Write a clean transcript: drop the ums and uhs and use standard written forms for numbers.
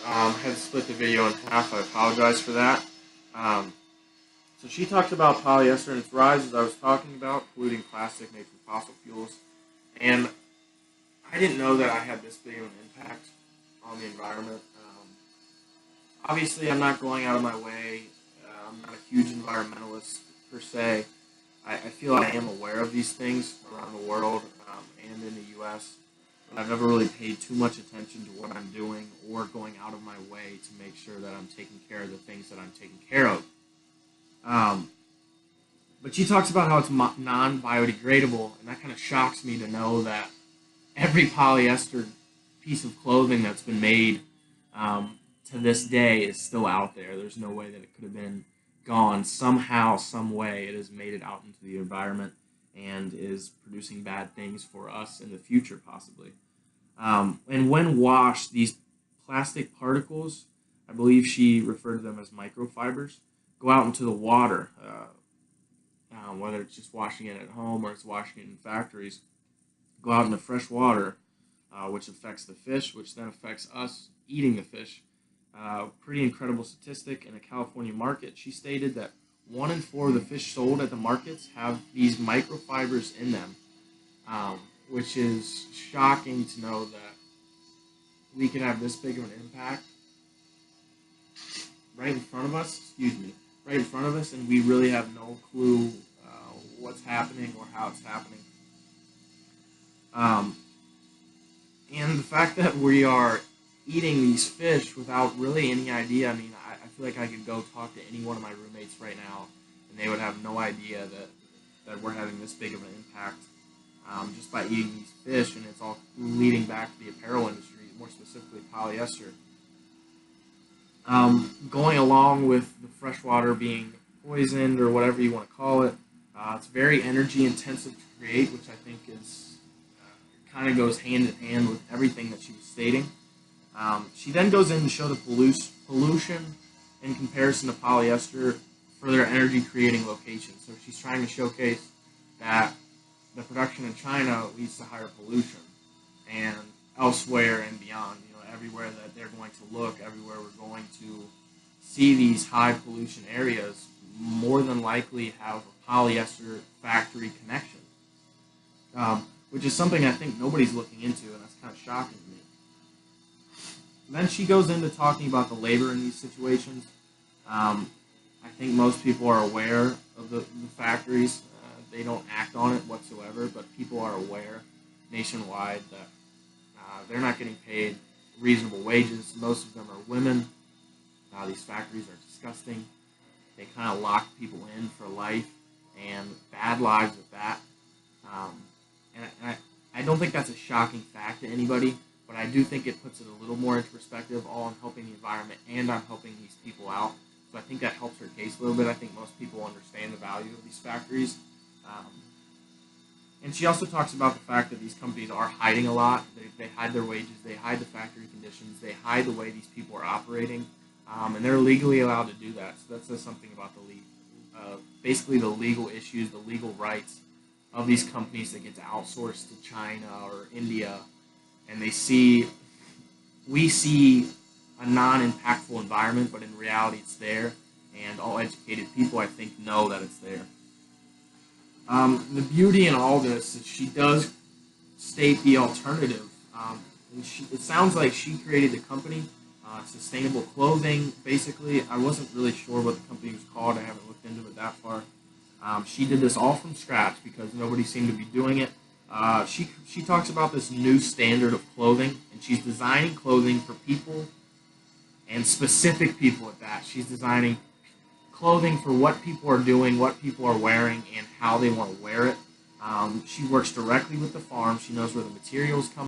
Had split the video in half. I apologize for that. Um, so she talked about polyester and its rise, as I was talking about, polluting plastic made from fossil fuels. And I didn't know that I had this big of an impact on the environment. Obviously, I'm not going out of my way. I'm not a huge environmentalist per se. I feel I am aware of these things around the world and in the U.S., but I've never really paid too much attention to what I'm doing or going out of my way to make sure that I'm taking care of the things that I'm taking care of. Um, but she talks about how it's non-biodegradable, and that kind of shocks me to know that every polyester piece of clothing that's been made um, to this day is still out there. There's no way that it could have been gone. Somehow, some way, it has made it out into the environment and is producing bad things for us in the future, possibly. And when washed, these plastic particles, I believe she referred to them as microfibers, go out into the water, whether it's just washing it at home or it's washing it in factories, go out into fresh water, which affects the fish, which then affects us eating the fish. Pretty incredible statistic in a California market. She stated that 1 in 4 of the fish sold at the markets have these microfibers in them, which is shocking to know that we could have this big of an impact right in front of us. Excuse me, right in front of us, and we really have no clue what's happening or how it's happening. Um, and the fact that we are eating these fish without really any idea. I mean, I feel like I could go talk to any one of my roommates right now, and they would have no idea that we're having this big of an impact just by eating these fish, and it's all leading back to the apparel industry, more specifically polyester. Going along with the freshwater being poisoned or whatever you want to call it, it's very energy intensive to create, which I think is kind of goes hand in hand with everything that she was stating. She then goes in to show the pollution in comparison to polyester for their energy creating locations. So she's trying to showcase that the production in China leads to higher pollution, and elsewhere and beyond, everywhere that they're going to look, everywhere we're going to see these high pollution areas, more than likely have a polyester factory connection, which is something I think nobody's looking into, and that's kind of shocking to me. Then she goes into talking about the labor in these situations. I think most people are aware of the factories. They don't act on it whatsoever, but people are aware nationwide that they're not getting paid reasonable wages. Most of them are women. These factories are disgusting. They kind of lock people in for life and bad lives at that. And I don't think that's a shocking fact to anybody, but I do think it puts it a little more into perspective, all on helping the environment and on helping these people out. So I think that helps her case a little bit. I think most people understand the value of these factories. Um, and she also talks about the fact that these companies are hiding a lot. They hide their wages, they hide the factory conditions, they hide the way these people are operating, and they're legally allowed to do that. So that says something about basically the legal issues, the legal rights of these companies that get to outsource to China or India, and we see a non-impactful environment, but in reality it's there, and all educated people, I think, know that it's there. The beauty in all this is she does state the alternative. And it sounds like she created the company, Sustainable Clothing, basically. I wasn't really sure what the company was called. I haven't looked into it that far. She did this all from scratch because nobody seemed to be doing it. She talks about this new standard of clothing, and she's designing clothing for people, and specific people at that. She's designing clothing for what people are doing, what people are wearing, and how they want to wear it. She works directly with the farm. She knows where the materials come